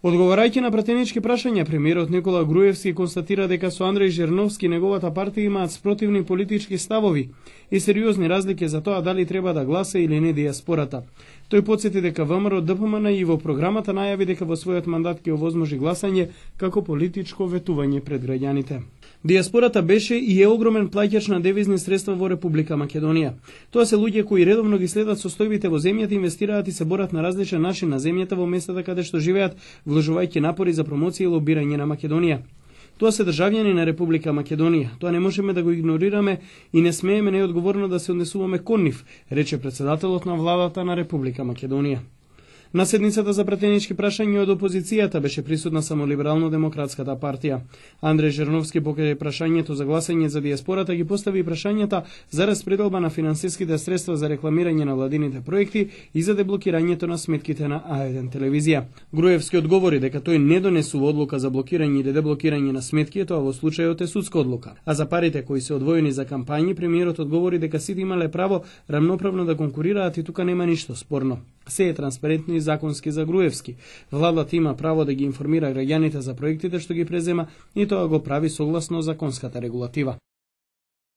Одговарајќи на пратенички прашања, премиерот Никола Груевски констатира дека со Андреј Жерновски неговата партија имаат спротивни политички ставови и сериозни разлики за тоа дали треба да гласа или не дијаспората. Тој потсети дека ВМРО ДПМН и во програмата најави дека во својот мандат ќе овозможи гласање како политичко ветување пред граѓаните. Дијаспората беше и е огромен плаќач на девизни средства во Република Македонија. Тоа се луѓе кои редовно ги следат состојбите во земјата, инвестираат и се борат на различен начин на земјата во местата каде што живеат, вложувајќи напори за промоција и лобирање на Македонија. Тоа се државјани на Република Македонија. Тоа не можеме да го игнорираме и не смееме неодговорно да се однесуваме кон нив, рече председателот на владата на Република Македонија. На седницата за пратенички прашања од опозицијата беше присутна само Либерално-демократската партија. Андреј Жерновски покрај прашањето за гласање за дијаспората ги постави прашањата за распределба на финансиските средства за рекламирање на владините проекти и за деблокирањето на сметките на А1 телевизија. Груевски одговори дека тој не донесува одлука за блокирање или деблокирање на сметки, тоа во случајот е судска одлука. А за парите кои се одвоени за кампањи, премиерот одговори дека сите имале право рамноправно да конкурираат и тука нема ништо спорно. Се е транспарентно и законски за Груевски. Владата има право да ги информира граѓаните за проектите што ги презема и тоа го прави согласно законската регулатива.